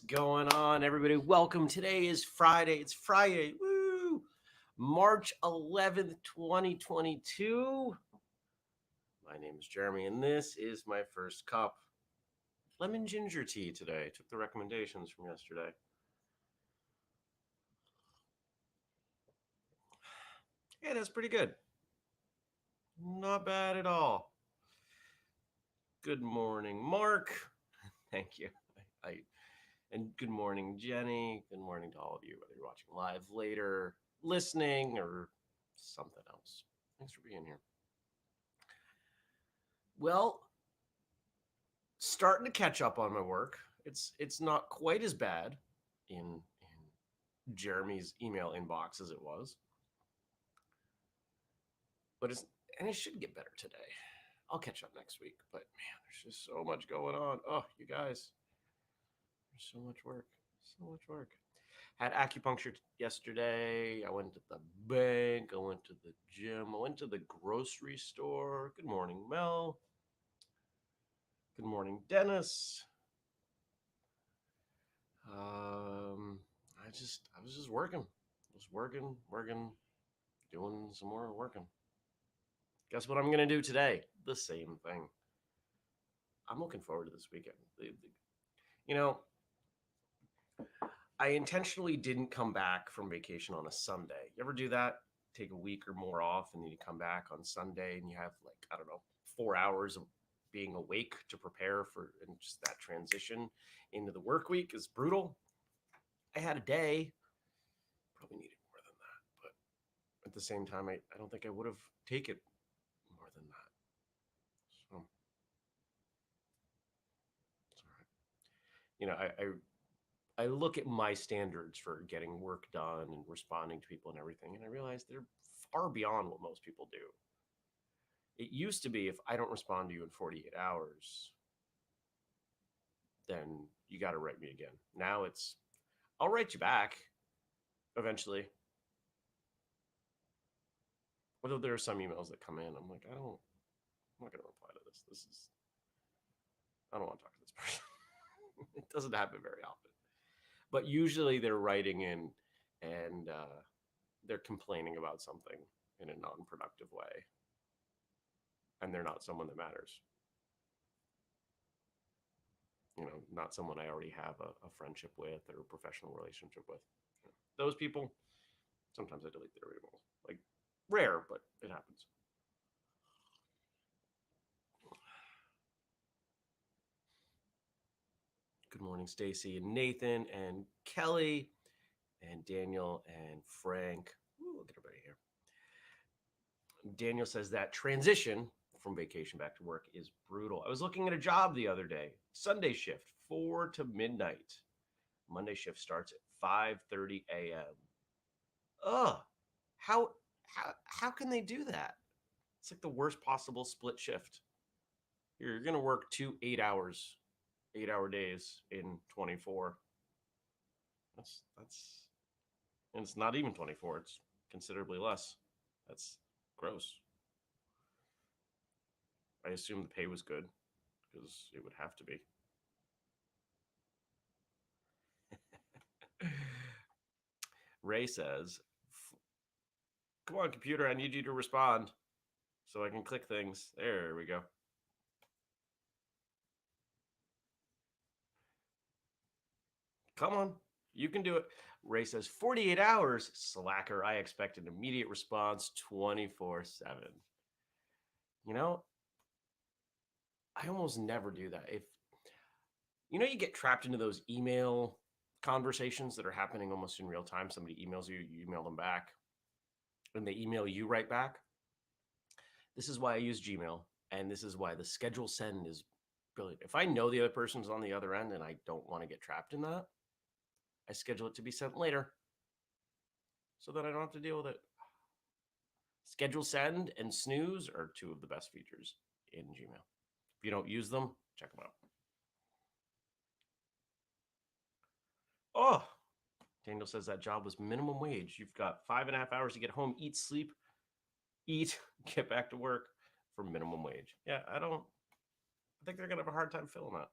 going on, everybody? Welcome. Today is Friday. It's Fri-Yay. Woo! March 11th, 2022. My name is Jeremy, and this is my first cup. Lemon ginger tea today. Took the recommendations from yesterday. Yeah, that's pretty good. Not bad at all. Good morning, Mark. Thank you. I And good morning, Jenny. Good morning to all of you, whether you're watching live later, listening, or something else. Thanks for being here. Well, starting to catch up on my work. It's not quite as bad in Jeremy's email inbox as it was, but it should get better today. I'll catch up next week. But man, there's just so much going on. Oh, you guys, there's so much work. So much work. Had acupuncture yesterday. I went to the bank. I went to the gym. I went to the grocery store. Good morning, Mel. Good morning, Dennis. I was just working. I was working, doing some more working. Guess what I'm gonna do today? The same thing. I'm looking forward to this weekend. You know, I intentionally didn't come back from vacation on a Sunday. You ever do that? Take a week or more off, and then you come back on Sunday, and you have like, I don't know, 4 hours of being awake to prepare for, and just that transition into the work week is brutal. I had a day, probably needed more than that, but at the same time, I don't think I would have taken more than that. So it's all right. You know, I look at my standards for getting work done and responding to people and everything, and I realize they're far beyond what most people do. It used to be if I don't respond to you in 48 hours, then you got to write me again. Now it's, I'll write you back eventually. Although there are some emails that come in, I'm like, I'm not going to reply to this. I don't want to talk to this person. It doesn't happen very often. But usually they're writing in and they're complaining about something in a non-productive way. And they're not someone that matters. You know, not someone I already have a friendship with or a professional relationship with. You know, those people, sometimes I delete their emails. Like, rare, but it happens. Good morning, Stacy and Nathan and Kelly and Daniel and Frank. Ooh, look at everybody here. Daniel says that transition from vacation back to work is brutal. I was looking at a job the other day, Sunday shift, 4 to midnight. Monday shift starts at 5:30 a.m. Ugh, how can they do that? It's like the worst possible split shift. You're gonna work 2 8 hours, 8 hour days in 24. That's and it's not even 24. It's considerably less. That's gross. I assume the pay was good because it would have to be. Ray says, come on, computer, I need you to respond so I can click things. There we go. Come on, you can do it. Ray says, 48 hours, slacker. I expect an immediate response 24/7. You know, I almost never do that. If you get trapped into those email conversations that are happening almost in real time. Somebody emails you, you email them back, and they email you right back. This is why I use Gmail, and this is why the schedule send is brilliant. If I know the other person's on the other end and I don't want to get trapped in that, I schedule it to be sent later so that I don't have to deal with it. Schedule send and snooze are two of the best features in Gmail. If you don't use them, check them out. Oh, Daniel says that job was minimum wage. You've got 5.5 hours to get home, eat, sleep, get back to work for minimum wage. Yeah, I think they're going to have a hard time filling that.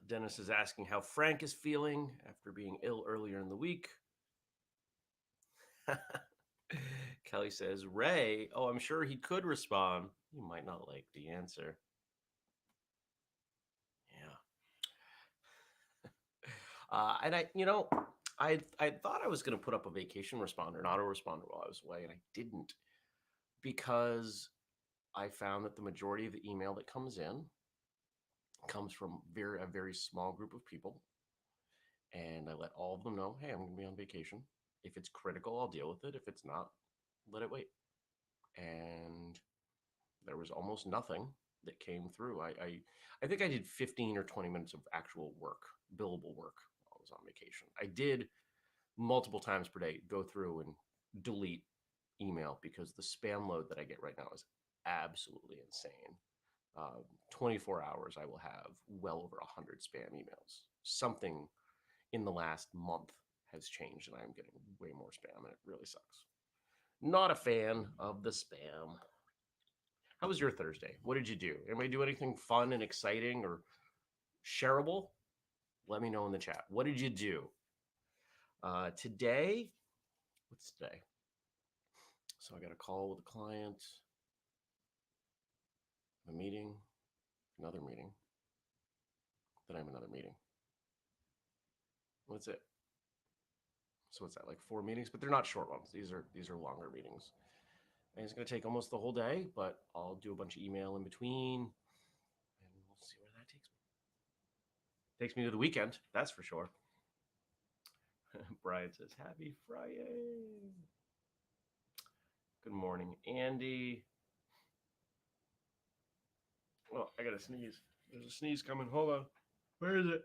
Dennis is asking how Frank is feeling after being ill earlier in the week. Kelly says, Ray, oh, I'm sure he could respond. He might not like the answer. Yeah. And I thought I was going to put up a vacation responder, an autoresponder while I was away, and I didn't because I found that the majority of the email that comes in comes from a very small group of people. And I let all of them know, hey, I'm going to be on vacation. If it's critical, I'll deal with it. If it's not, let it wait. And there was almost nothing that came through. I think I did 15 or 20 minutes of actual work, billable work while I was on vacation. I did multiple times per day go through and delete email because the spam load that I get right now is absolutely insane. 24 hours, I will have well over 100 spam emails. Something in the last month has changed, and I'm getting way more spam, and it really sucks. Not a fan of the spam. How was your Thursday? What did you do? Anybody do anything fun and exciting or shareable? Let me know in the chat. What did you do? Today, what's today? So I got a call with a client, a meeting, another meeting. Then I have another meeting. What's it? So what's that, like 4 meetings? But they're not short ones. These are longer meetings. And it's going to take almost the whole day, but I'll do a bunch of email in between, and we'll see where that takes me. Takes me to the weekend, that's for sure. Brian says, happy Fri-Yay. Good morning, Andy. Well, I got to sneeze. There's a sneeze coming. Hold on. Where is it?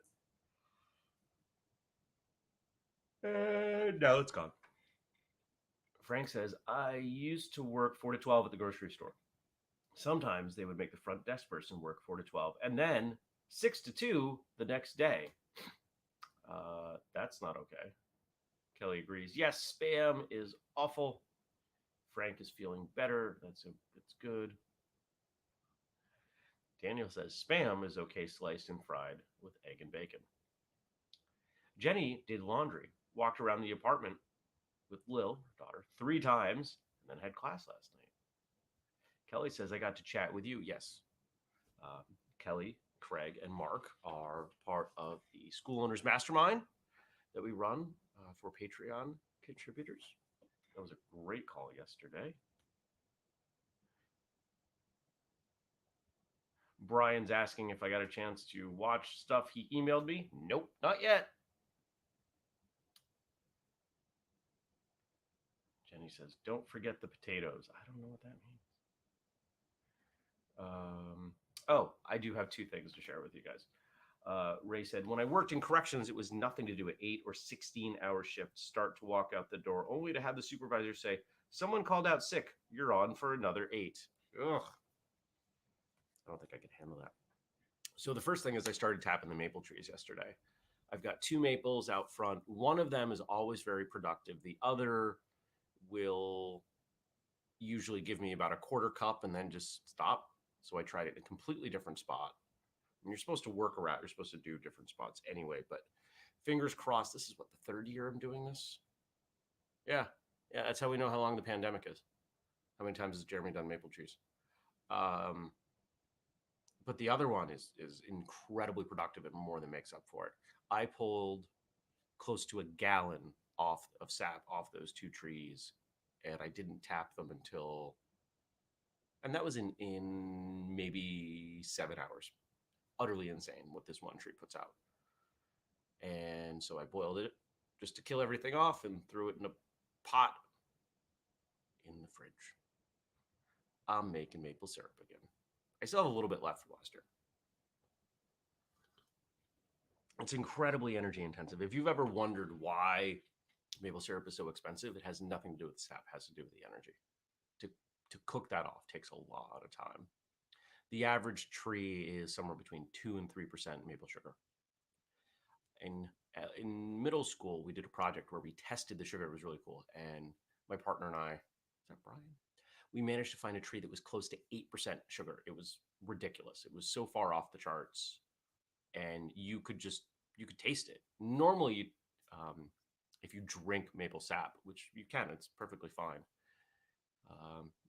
No, it's gone. Frank says, I used to work 4 to 12 at the grocery store. Sometimes they would make the front desk person work 4 to 12 and then 6 to 2 the next day. That's not okay. Kelly agrees. Yes, spam is awful. Frank is feeling better. That's good. Daniel says spam is okay sliced and fried with egg and bacon. Jenny did laundry, walked around the apartment with Lil, her daughter, 3 times, and then had class last night. Kelly says, I got to chat with you. Yes. Kelly, Craig, and Mark are part of the School Owners Mastermind that we run for Patreon contributors. That was a great call yesterday. Brian's asking if I got a chance to watch stuff he emailed me. Nope, not yet. Jenny says, don't forget the potatoes. I don't know what that means. Oh, I do have 2 things to share with you guys. Ray said, when I worked in corrections, it was nothing to do at 8 or 16-hour shifts, start to walk out the door, only to have the supervisor say, someone called out sick. You're on for another 8. Ugh. I don't think I could handle that. So the first thing is I started tapping the maple trees yesterday. I've got 2 maples out front. One of them is always very productive. The other will usually give me about a quarter cup and then just stop. So I tried it in a completely different spot. And you're supposed to work around, you're supposed to do different spots anyway, but fingers crossed, this is what, the 3rd year I'm doing this? Yeah, that's how we know how long the pandemic is. How many times has Jeremy done maple trees? But the other one is incredibly productive and more than makes up for it. I pulled close to a gallon of sap off those 2 trees, and I didn't tap them until, and that was in maybe 7 hours. Utterly insane what this one tree puts out. And so I boiled it just to kill everything off and threw it in a pot in the fridge. I'm making maple syrup again. I still have a little bit left from last year. It's incredibly energy intensive. If you've ever wondered why maple syrup is so expensive, it has nothing to do with the sap. It has to do with the energy. To cook that off takes a lot of time. The average tree is somewhere between 2 and 3% maple sugar. In middle school, we did a project where we tested the sugar. It was really cool. And my partner and I, is that Brian? We managed to find a tree that was close to 8% sugar. It was ridiculous. It was so far off the charts. and you could taste it. Normally, um, if you drink maple sap, which you can, it's perfectly fine.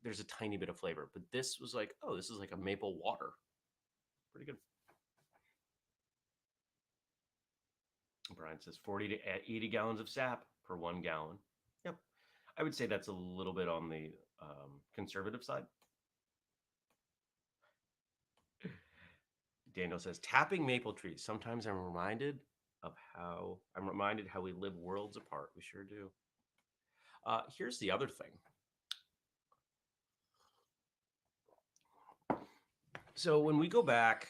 There's a tiny bit of flavor, but this was like, oh, this is like a maple water. Pretty good. Brian says 40 to 80 gallons of sap per 1 gallon. Yep. I would say that's a little bit on the conservative side. Daniel says tapping maple trees. Sometimes I'm reminded how we live worlds apart. We sure do. Here's the other thing. So when we go back,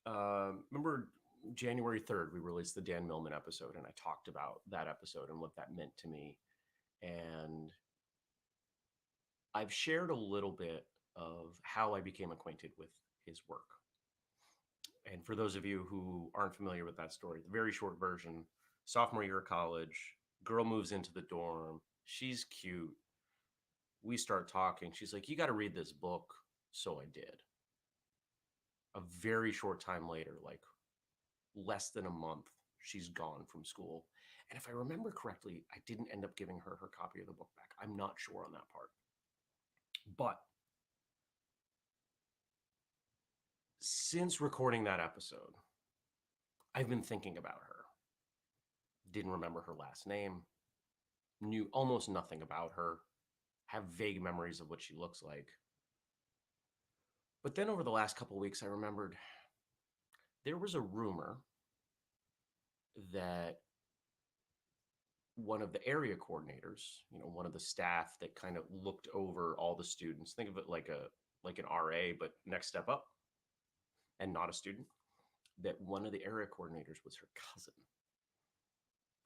remember January 3rd, we released the Dan Millman episode, and I talked about that episode and what that meant to me. And I've shared a little bit of how I became acquainted with his work. And for those of you who aren't familiar with that story, the very short version, sophomore year of college, girl moves into the dorm. She's cute. We start talking. She's like, you got to read this book. So I did. A very short time later, like less than a month, she's gone from school. And if I remember correctly, I didn't end up giving her her copy of the book back. I'm not sure on that part. But since recording that episode, I've been thinking about her. Didn't remember her last name, knew almost nothing about her, have vague memories of what she looks like. But then over the last couple of weeks, I remembered there was a rumor that one of the area coordinators, one of the staff that kind of looked over all the students, think of it like an RA, but next step up and not a student, that one of the area coordinators was her cousin.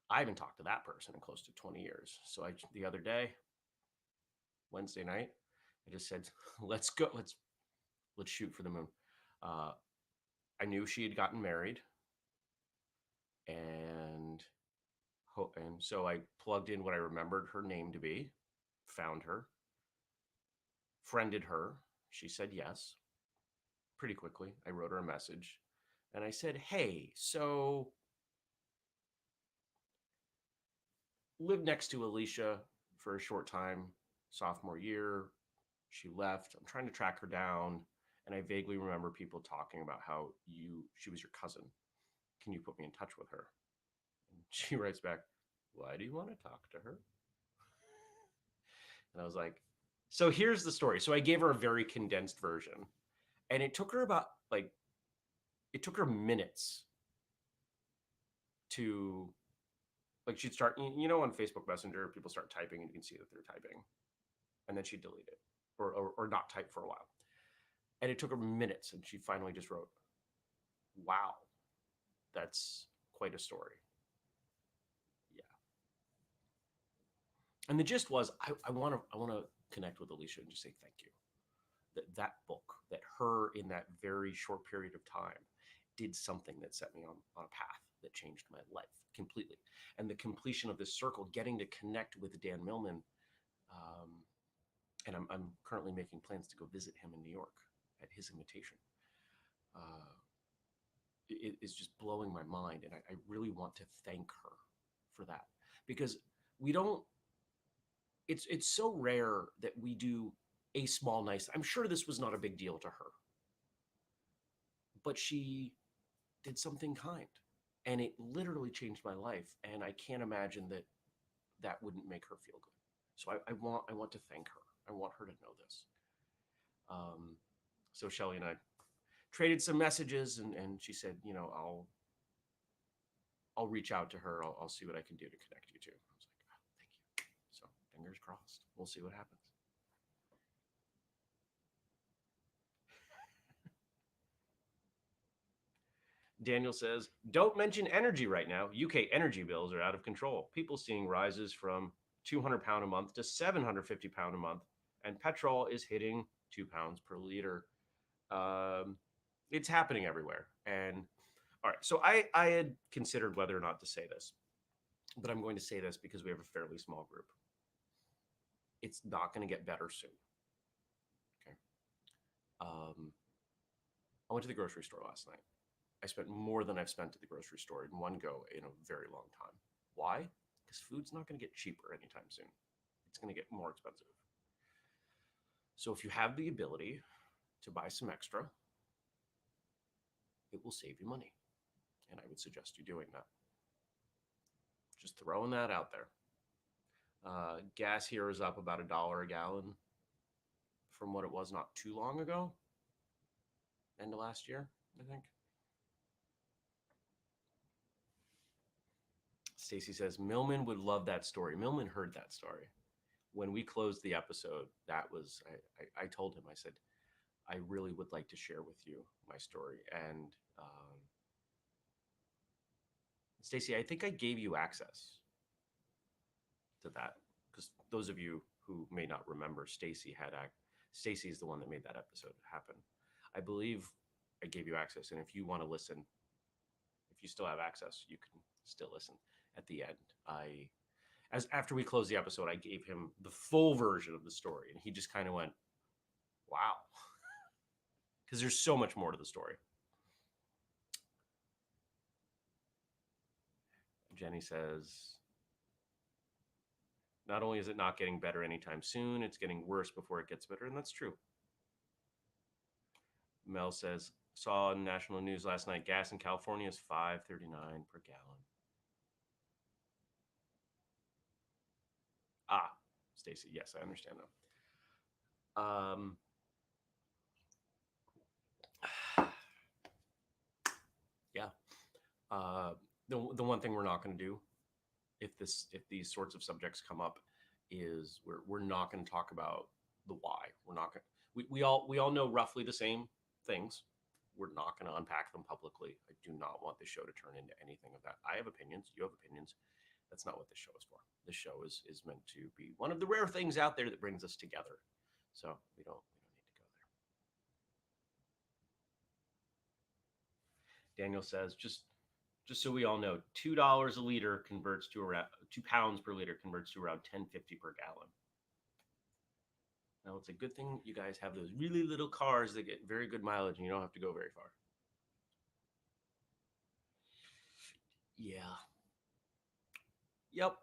I haven't talked to that person in close to 20 years. So the other day, Wednesday night, I just said, let's go. Let's shoot for the moon. I knew she had gotten married, and so I plugged in what I remembered her name to be, found her, friended her. She said yes. Pretty quickly, I wrote her a message, and I said, hey, so lived next to Alicia for a short time, sophomore year. She left. I'm trying to track her down. And I vaguely remember people talking about how she was your cousin. Can you put me in touch with her? And she writes back, why do you want to talk to her? And I was like, so here's the story. So I gave her a very condensed version. And it took her minutes to, like, she'd start, on Facebook Messenger, people start typing and you can see that they're typing. And then she'd delete it or not type for a while. And it took her minutes, and she finally just wrote, wow, that's quite a story. Yeah. And the gist was, I want to connect with Alicia and just say thank you. That book, that her in that very short period of time did something that set me on a path that changed my life completely. And the completion of this circle, getting to connect with Dan Millman, and I'm currently making plans to go visit him in New York at his invitation. It is just blowing my mind, and I really want to thank her for that, because we don't. It's so rare that we do a small nice. I'm sure this was not a big deal to her, but she did something kind, and it literally changed my life. And I can't imagine that wouldn't make her feel good. So I want to thank her. I want her to know this. So Shelly and I traded some messages, and she said, I'll reach out to her. I'll see what I can do to connect you to. I was like, oh, thank you. So fingers crossed. We'll see what happens. Daniel says, don't mention energy right now. UK energy bills are out of control. People seeing rises from £200 a month to £750 a month, and petrol is hitting £2 per liter. It's happening everywhere. And all right, so I had considered whether or not to say this, but I'm going to say this because we have a fairly small group. It's not going to get better soon. Okay. I went to the grocery store last night. I spent more than I've spent at the grocery store in one go in a very long time. Why? Because food's not going to get cheaper anytime soon. It's going to get more expensive. So if you have the ability to buy some extra, it will save you money. And I would suggest you doing that. Just throwing that out there. Gas here is up about $1 a gallon from what it was not too long ago. End of last year, I think. Stacy says Millman would love that story. Millman heard that story when we closed the episode. That was I told him, I said, I really would like to share with you my story. And Stacy, I think I gave you access to that, because those of you who may not remember, Stacy is the one that made that episode happen. I believe I gave you access, and if you want to listen, if you still have access, you can still listen at the end. After we closed the episode, I gave him the full version of the story, and he just kind of went, wow. Because there's so much more to the story. Jenny says, not only is it not getting better anytime soon, it's getting worse before it gets better, and that's true. Mel says, saw on national news last night, gas in California is $5.39 per gallon. Ah, Stacy, yes, I understand that. Yeah. The one thing we're not going to do if these sorts of subjects come up is we're not going to talk about the why. We're not going. We all know roughly the same things. We're not going to unpack them publicly. I do not want the show to turn into anything of that. I have opinions. You have opinions. That's not what this show is for. This show is meant to be one of the rare things out there that brings us together. So we don't need to go there. Daniel says, just so we all know, $2 a liter converts to around £2 per liter converts to around $10.50 per gallon. Now, it's a good thing you guys have those really little cars that get very good mileage and you don't have to go very far. Yeah. Yep.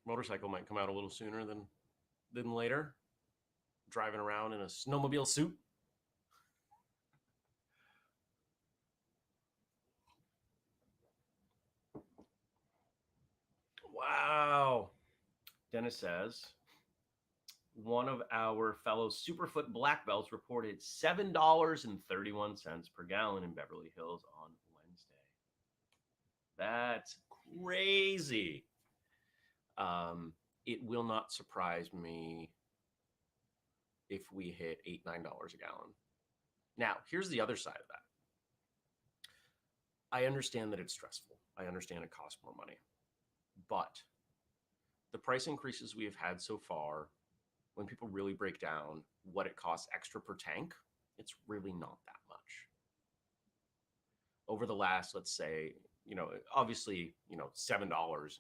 Motorcycle might come out a little sooner than later. Driving around in a snowmobile suit. Wow. Dennis says, one of our fellow Superfoot black belts reported $7.31 per gallon in Beverly Hills on Wednesday. That's crazy. It will not surprise me if we hit $8-9 a gallon. Now, here's the other side of that. I understand that it's stressful. I understand it costs more money. But the price increases we have had so far, when people really break down what it costs extra per tank, it's really not that much. Over the last, let's say, obviously, $7,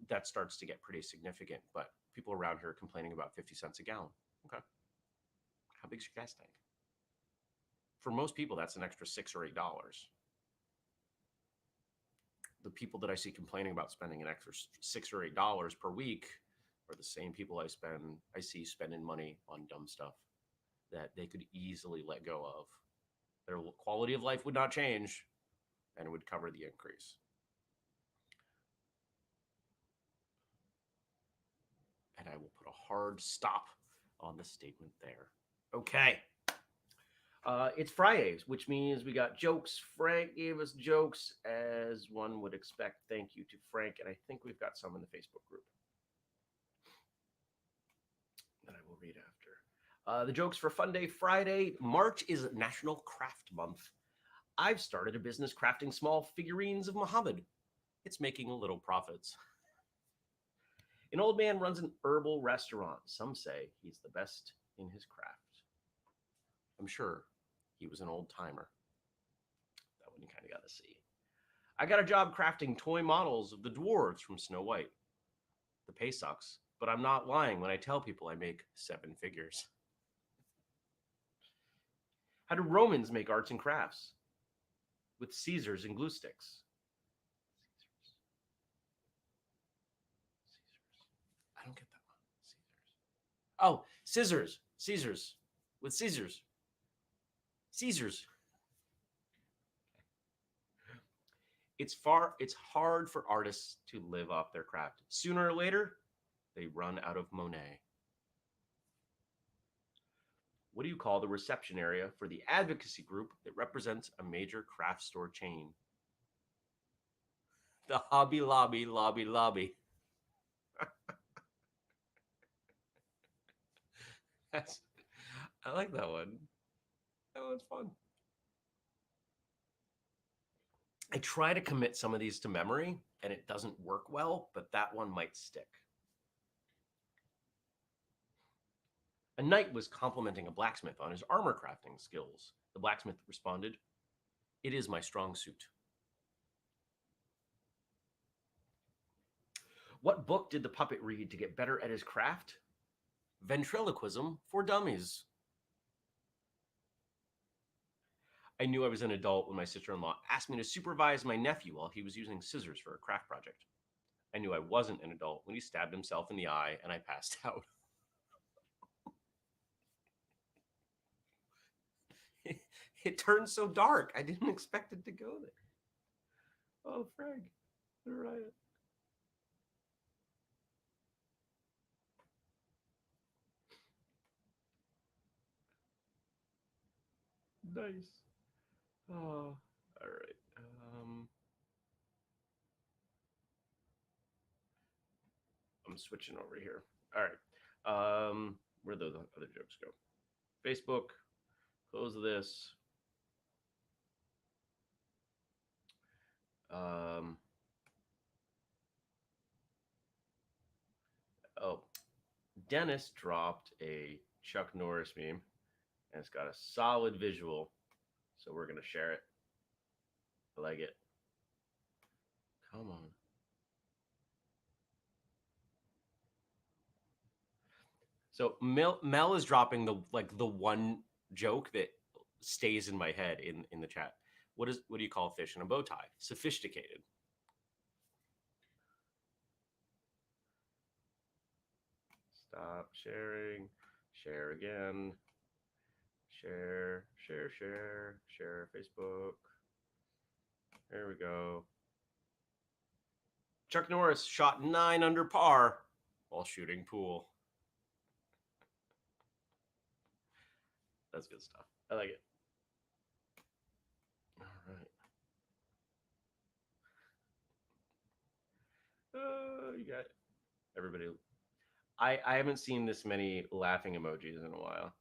that starts to get pretty significant, but people around here are complaining about 50 cents a gallon. Okay. How big's your gas tank? For most people, that's an extra $6 or $8. The people that I see complaining about spending an extra $6 or $8 per week are the same people I see spending money on dumb stuff that they could easily let go of. Their quality of life would not change, and it would cover the increase. And I will put a hard stop on the statement there. Okay. It's Fri-Yays, which means we got jokes. Frank gave us jokes, as one would expect. Thank you to Frank. And I think we've got some in the Facebook group that I will read after. The jokes for Funday Friday. March is National Craft Month. I've started a business crafting small figurines of Muhammad. It's making little profits. An old man runs an herbal restaurant. Some say he's the best in his craft. I'm sure he was an old timer. That one you kind of got to see. I got a job crafting toy models of the dwarves from Snow White. The pay sucks, but I'm not lying when I tell people I make 7 figures. How do Romans make arts and crafts? With Caesars and glue sticks. Caesars. Caesars. I don't get that one. Caesars. Oh, scissors. Caesars. With Caesars. Caesars. It's hard for artists to live off their craft. Sooner or later, they run out of Monet. What do you call the reception area for the advocacy group that represents a major craft store chain? The Hobby Lobby Lobby Lobby. That's I like that one. That one's fun. I try to commit some of these to memory and it doesn't work well, but that one might stick. A knight was complimenting a blacksmith on his armor crafting skills. The blacksmith responded, "It is my strong suit." What book did the puppet read to get better at his craft? Ventriloquism for Dummies. I knew I was an adult when my sister in law asked me to supervise my nephew while he was using scissors for a craft project. I knew I wasn't an adult when he stabbed himself in the eye and I passed out. It turned so dark. I didn't expect it to go there. Oh, Frank, the riot. Nice. Oh, all right. I'm switching over here. All right. Where do the other jokes go? Facebook. Close this. Um, oh, Dennis dropped a Chuck Norris meme, and it's got a solid visual, so we're gonna share it. I like it. Come on. So Mel is dropping the one joke that stays in my head in the chat. What do you call a fish in a bow tie? Sophisticated. Stop sharing. Share again. Share Facebook. There we go. Chuck Norris shot 9 under par while shooting pool. That's good stuff. I like it. All right. You got it. Everybody. I haven't seen this many laughing emojis in a while.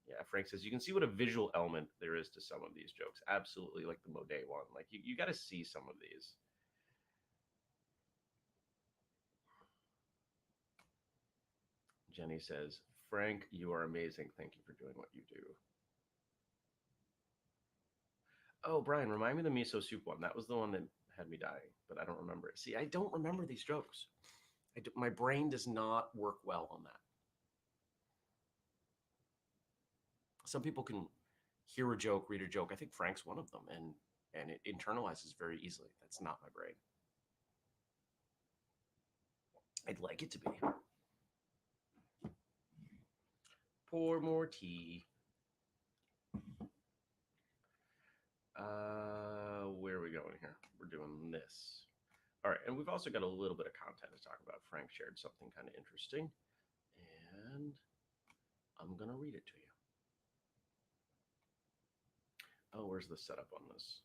Yeah, Frank says you can see what a visual element there is to some of these jokes. Absolutely, like the Monet one. Like you got to see some of these. Jenny says, Frank, you are amazing. Thank you for doing what you do. Oh, Brian, remind me of the miso soup one. That was the one that had me dying, but I don't remember it. See, I don't remember these jokes. My brain does not work well on that. Some people can hear a joke, read a joke. I think Frank's one of them, and it internalizes very easily. That's not my brain. I'd like it to be. Pour more tea. Where are we going here? We're doing this. All right, and we've also got a little bit of content to talk about. Frank shared something kind of interesting, and I'm going to read it to you. Oh, where's the setup on this?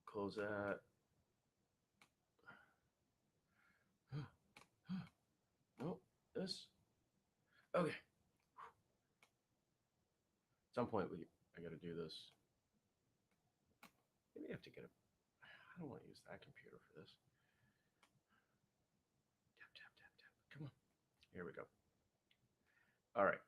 Close that. No, this. Okay. At some point, I got to do this. Maybe I have to get a. I don't want to use that computer for this. Tap. Come on. Here we go. All right.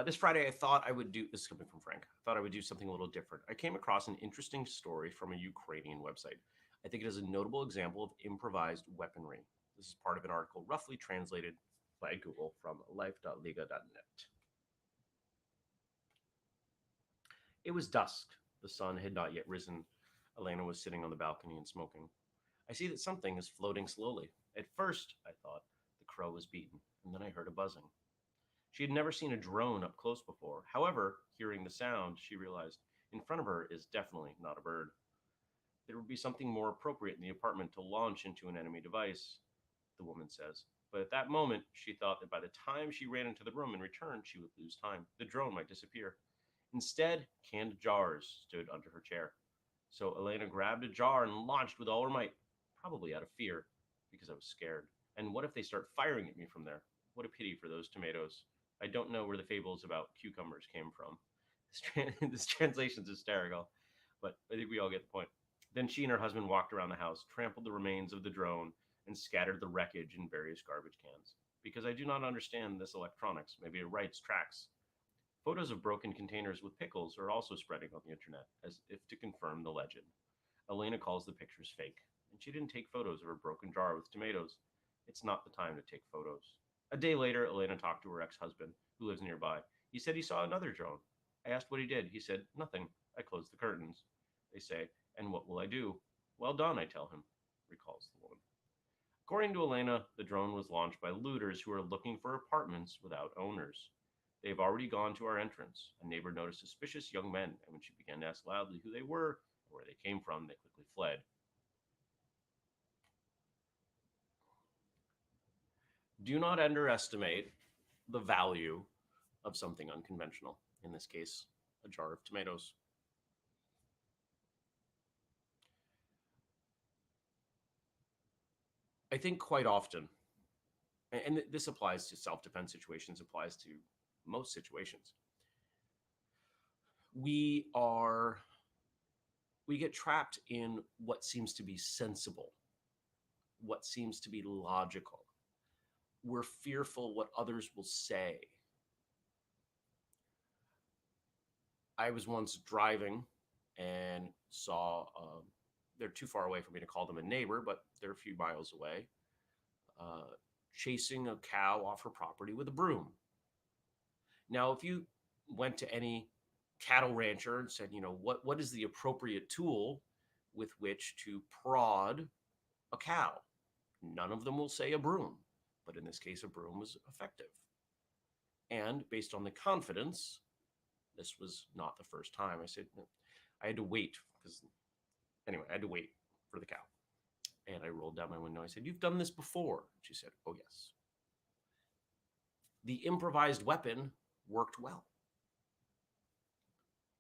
This Friday, I thought I would do. This is coming from Frank. I thought I would do something a little different. I came across an interesting story from a Ukrainian website. I think it is a notable example of improvised weaponry. This is part of an article roughly translated by Google from life.liga.net. It was dusk. The sun had not yet risen. Elena was sitting on the balcony and smoking. I see that something is floating slowly. At first, I thought the crow was beaten, and then I heard a buzzing. She had never seen a drone up close before. However, hearing the sound, she realized in front of her is definitely not a bird. There would be something more appropriate in the apartment to launch into an enemy device, the woman says. But at that moment, she thought that by the time she ran into the room and returned, she would lose time. The drone might disappear. Instead, canned jars stood under her chair. So Elena grabbed a jar and launched with all her might, probably out of fear, because I was scared. And what if they start firing at me from there? What a pity for those tomatoes. I don't know where the fables about cucumbers came from. This translation's hysterical, but I think we all get the point. Then she and her husband walked around the house, trampled the remains of the drone, and scattered the wreckage in various garbage cans. Because I do not understand this electronics, maybe it writes tracks. Photos of broken containers with pickles are also spreading on the internet, as if to confirm the legend. Elena calls the pictures fake, and she didn't take photos of her broken jar with tomatoes. It's not the time to take photos. A day later, Elena talked to her ex-husband, who lives nearby. He said he saw another drone. I asked what he did. He said, nothing. I closed the curtains. They say, and what will I do? Well done, I tell him, recalls the woman. According to Elena, the drone was launched by looters who are looking for apartments without owners. They have already gone to our entrance. A neighbor noticed suspicious young men, and when she began to ask loudly who they were or where they came from, they quickly fled. Do not underestimate the value of something unconventional. In this case, a jar of tomatoes. I think quite often, and this applies to self-defense situations, applies to most situations. We are we get trapped in what seems to be sensible, what seems to be logical. We're fearful what others will say. I was once driving and saw, they're too far away for me to call them a neighbor, but they're a few miles away, uh, chasing a cow off her property with a broom. Now, if you went to any cattle rancher and said, what is the appropriate tool with which to prod a cow? None of them will say a broom, but in this case, a broom was effective. And based on the confidence, this was not the first time. I said, "No." I had to wait because, anyway, I had to wait for the cow. And I rolled down my window. I said, you've done this before. She said, oh, yes. The improvised weapon worked well.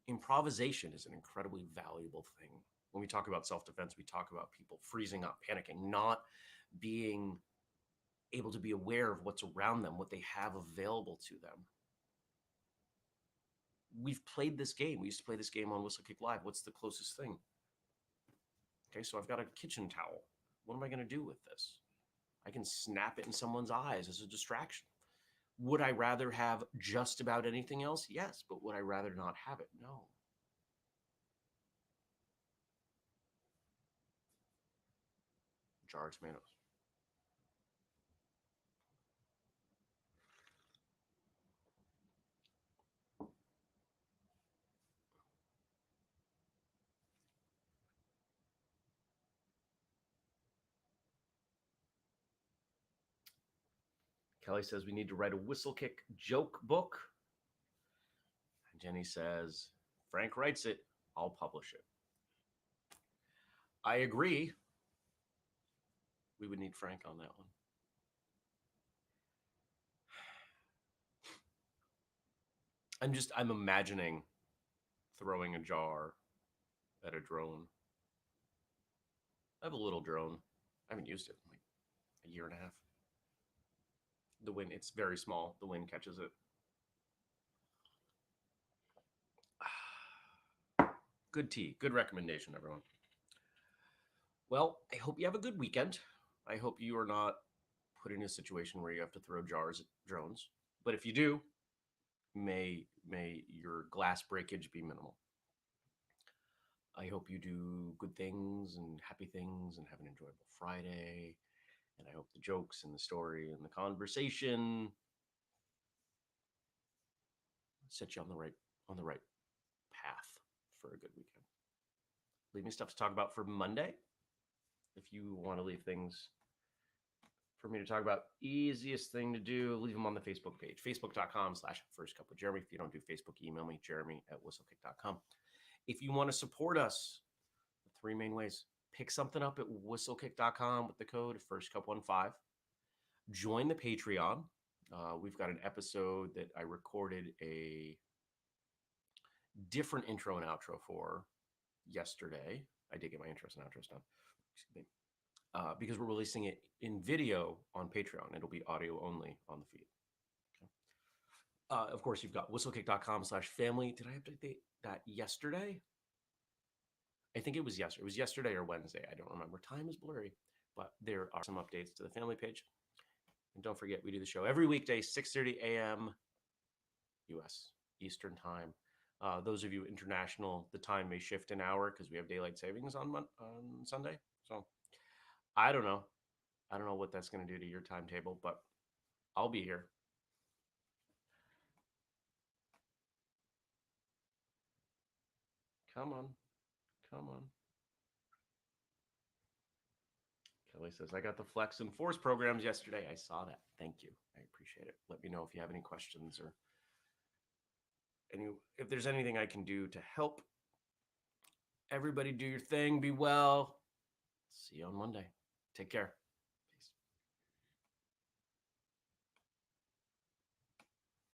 Improvisation is an incredibly valuable thing. When we talk about self-defense, we talk about people freezing up, panicking, not being able to be aware of what's around them, what they have available to them. We've played this game. We used to play this game on Whistlekick Live. What's the closest thing? Okay, so I've got a kitchen towel. What am I going to do with this? I can snap it in someone's eyes as a distraction. Would I rather have just about anything else? Yes, but would I rather not have it? No. Jar of tomatoes. Kelly says we need to write a Whistlekick joke book. And Jenny says, Frank writes it, I'll publish it. I agree. We would need Frank on that one. I'm imagining throwing a jar at a drone. I have a little drone. I haven't used it in like a year and a half. The wind, it's very small. The wind catches it. Good tea. Good recommendation, everyone. Well, I hope you have a good weekend. I hope you are not put in a situation where you have to throw jars at drones. But if you do, may your glass breakage be minimal. I hope you do good things and happy things and have an enjoyable Friday. And I hope the jokes and the story and the conversation set you on the right path for a good weekend. Leave me stuff to talk about for Monday. If you want to leave things for me to talk about, easiest thing to do, leave them on the Facebook page, facebook.com/first cup with Jeremy. If you don't do Facebook, email me, jeremy@whistlekick.com. If you want to support us, the three main ways: pick something up at whistlekick.com with the code firstcup15. Join the Patreon. We've got an episode that I recorded a different intro and outro for yesterday. I did get my intros and outros done. Excuse me. Because we're releasing it in video on Patreon. It'll be audio only on the feed. Okay. Of course, you've got whistlekick.com/family. Did I update that yesterday? I think it was yesterday. It was yesterday or Wednesday. I don't remember. Time is blurry. But there are some updates to the family page. And don't forget, we do the show every weekday, 6:30 a.m. U.S. Eastern Time. Those of you international, the time may shift an hour because we have daylight savings on Sunday. So I don't know. I don't know what that's going to do to your timetable, but I'll be here. Come on. Come on. Kelly says, I got the Flex and Force programs yesterday. I saw that. Thank you. I appreciate it. Let me know if you have any questions or if there's anything I can do to help. Everybody do your thing. Be well. See you on Monday. Take care.